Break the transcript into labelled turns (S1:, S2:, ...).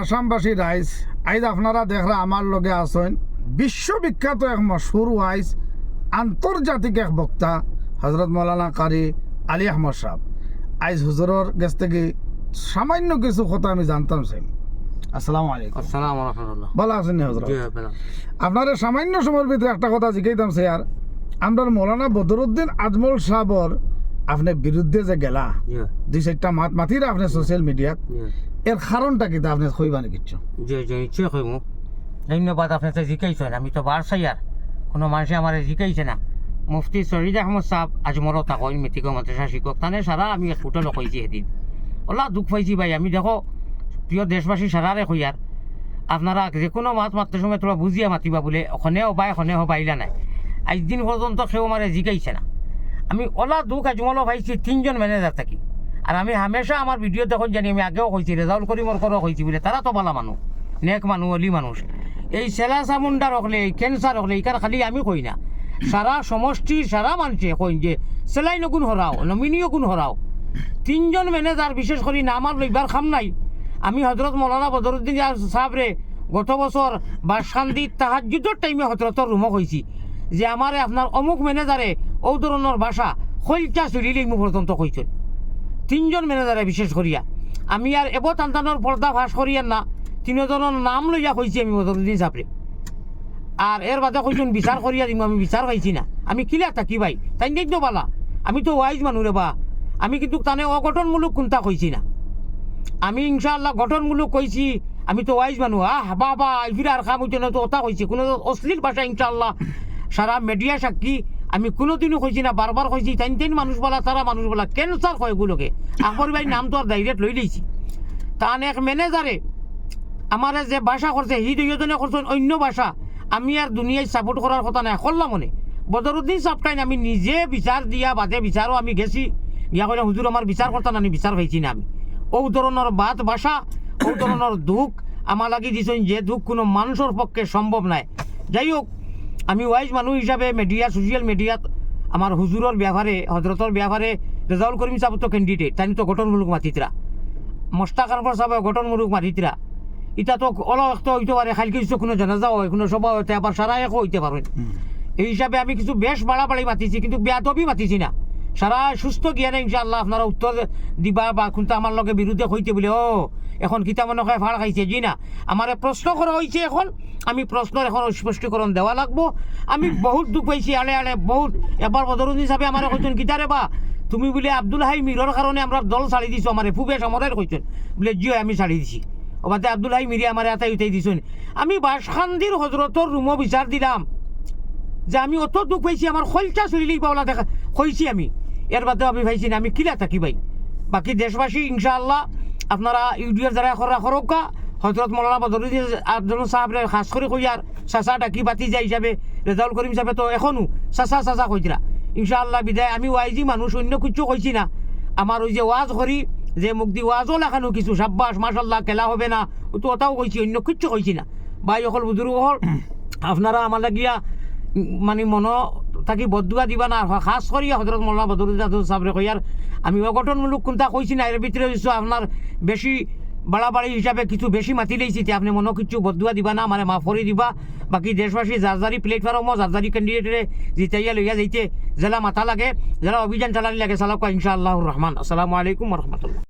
S1: আসামবাসী rise আইজ আপনারা দেখরা আমার লগে আছেন বিশ্ববিখ্যাত এক মশহুর ওয়াইজ আন্তর্জাতিক এক বক্তা হজরত মৌলানা কারি আলী আহমদ সাহেব। আইজ হুজুরের কাছ থেকে সামান্য কিছু কথা আমি জানতাম চাই। আসসালামু আলাইকুম।
S2: আসসালামু রাহমাতুল্লাহ।
S1: ভালো আছেন নি হজরত?
S2: জি ভালো।
S1: আপনারা সামান্য সময়ের ভিতরে একটা কথা জিজ্ঞাইতাম স্যার, আমরা মৌলানা বদরুদ্দিন আজমল সাহেবর আপনার বিরুদ্ধে যে গেলা দুই চারটা মাতিরা আপনি সোশ্যাল মিডিয়াত, এর কারণটা কি আপনি কইবা নাকি?
S2: জি জি নিশ্চয় কইমু। ধন্যবাদ, আপনি তো জিকাইছেন, আমি তো বারসাই আর কোনো মানুষে আমার জিকাইছে না। মুফতি শহীদ আহমদ সাহেব আজমরও থাকেন মেট্রিক মাদ্রাসা শিক্ষক, তানে সারা আমি এক ফুটো লকাইছি সেদিন। ওলা দুঃখ পাইছি ভাই, আমি দেখো প্রিয় দেশবাসী সারারে কই আর আপনারা যে কোনো মাত মাত্র সময় তোরা বুঝিয়া মাতিবা বলে ওখানে হবা এখানে হবা ইলা নাই। আজ দিন পর্যন্ত সেও আমার জিকাইছে না। আমি ওলা দুঃখ আজমলও পাইছি তিনজন ম্যানেজার থাকি। আর আমি হামেশা আমার ভিডিও তখন জানি, আমি আগেও কইছি রেজাউল করিমর করও কইছি বলে, তারা তো ভালো মানুষ, নেক মানুষ, অলি মানুষ। এই সেলা চামুন্ডার হকলে, এই ক্যান্সার হকলে, এইখান খালি আমি কই না, সারা সমষ্টির সারা মানুষে কই যে সেলাইন গুণ হরাও, নমিনিও গুণ হরাও। তিনজন ম্যানেজার বিশেষ করে না আমার লইবার খাম নাই। আমি হজরত মৌলানা বদরুদ্দিন সাহেবরে গত বছর বাসখান্দি তাহাজ্জুদের টাইমে হজরতর রুমক হয়েছি যে আমারে আপনার অমুক ম্যানেজারে ও ধরনের ভাষা খৈলচা চুরিলেই মু পর্যন্ত কইছেন। তিনজন ম্যানেজারে বিশেষ করিয়া আমি আর এব টানটানোর পর্দা ফাঁস করিয়ার না, তিনজনের নাম লইয়া কইছি আমি বদরুদ্দিন সাহেবরে। আর এর বাদে কইছেন বিচার করিয়া দিব, আমি বিচার পাইছি না। আমি কিলা থাকি ভাই, তাই দেখতো বালা, আমি তো ওয়াইজ মানুষ রে বা। আমি কিন্তু তানে অগঠনমূলক কোনটা কইছি না, আমি ইনশাআল্লাহ গঠনমূলক কইছি। আমি তো ওয়াইজ মানুষ, বাবা ইফিরা আর খাম হইতে না তো ওটা কইছি, কোনো অশ্লীল ভাষা ইনশাআল্লাহ সারা মিডিয়া সাক্ষী আমি কোনোদিনও কইছি না, বারবার কইছি। তাই মানুষ বলা, তারা মানুষ বলা, ক্যান্সার কয় এগুলোকে। আকবর ভাই নাম তো আর ডাইরেক্ট লই লইছি। তান এক ম্যানেজারে আমার যে ভাষা করছে হি দুইজনে করছেন অন্য ভাষা, আমি আর দুনিয়ায় সাপোর্ট করার কথা নাই করলাম মনে। বদরুদ্দিন সাহেবটাই আমি নিজে বিচার দিয়া বাদে বিচারও আমি গেছি গিয়া কইলাম হুজুর আমার বিচার করতাম না, বিচার পাইছি না। আমি ও ধরনের বাত ভাষা, ও ধরনের দুঃখ আমার লাগি দিছেন যে দুঃখ কোনো মানুষের পক্ষে সম্ভব নাই। যাই হোক, আমি ওয়াইজ মানুষ হিসাবে মিডিয়া, সোশ্যাল মিডিয়াত আমার হুজুরের ব্যাপারে, হজরতর ব্যাপারে, রেজাউল করিম সাহেব তো ক্যান্ডিডেট, তাই তো গঠনমূলক মাতিতরা, মোস্তাক আনফর সাহেব গঠনমূলক মাতিতরা। এটা তো অলগ তো হইতে পারে, খালি কিছু কোনো জানাজা হয়, কোনো সভা হইতে আবার সারা একও হইতে পারেন। এই হিসাবে আমি কিছু বেশ বাড়াবাড়ি মাতিছি, কিন্তু বেয়াদবি মাতিছি না। সারা সুস্থ জ্ঞানে ইনশাআল্লাহ আপনারা উত্তর দিবা বা কোনটা আমার লগে বিরুদ্ধে হইতে বলে ও এখন কিতা মনে হয় ফাড় খাইছে। জি না, আমার প্রশ্ন করা হয়েছে, এখন আমি প্রশ্নের এখন স্পষ্টীকরণ দেওয়া লাগবো। আমি বহুত দুঃখ পাইছি আলে আলে বহুত। এবার বদরুদ্দিন সাহেব আমার কইছেন কিতারে বা তুমি বলে আব্দুল হাই মিরর কারণে আমরা দল ছাড়ি দিছো, আমার ফুবে সমরের কইছেন বলে জিও আমি ছাড়ি দিছি। ওবাতে আব্দুল হাই মিরি আমার এটাই উঠাই দিছেন। আমি বাসখান্দির হজরতর রুমও বিচার দিলাম যে আমি অত দুঃখ পাইছি, আমার খলচা চুরিলেই পাওলা দেখা কইছি আমি। এর বাদেও আমি ভাইছি না, আমি কিলা থাকি ভাই। বাকি দেশবাসী ইনশাআল্লাহ আপনারা ইউডিএর যারা খরকা হজরত মৌলানা বদরুদ্দিন আজমল সাহেবের খাস করে কইয়ার চাচা ডাকি বাতি যায় হিসাবে, রেজাউল করিম সাহেবে তো এখনো চাচা কইতরা। ইনশাআল্লাহ বিদায়। আমি ওয়াইজি মানুষ, অন্য কিছু কইছি না। আমার ওই যে ওয়াজ করি যে মুক্তি ওয়াজও লেখানো কিছু সাব্বাস মাশাল্লাহ খেলা হবে না, তো ওটাও কইছি, অন্য কিছু কইছি না। ভাই অকল বুজুর্গ হল আপনারা আমার লাগিয়া মানে মন থাকি বদুয়া দিবা না, খাস করিয়া হজরত মৌলানা বদরুদ্দিন সাহেবরে কইয়ার আমি অগঠনমূলক কোনটা কইছি না। এর ভিতরে আপনার বেশি বাড়াবাড়ি হিসাবে কিছু বেশি মাতি লেছি, আপনি মনে কিছু বদুয়া দিবা না, মানে মাফ করে দিবা। বাকি দেশবাসী জারজারি প্লেটফর্মও জারজারি ক্যান্ডিডেটে জিতাইয়া লইয়া যাইতে জেলা মাথা লাগে, জেলা অভিযান চালানি লাগে চালাক ইনশাআল্লাহুর রহমান। আসসালামু আলাইকুম রহমতুল্লাহ।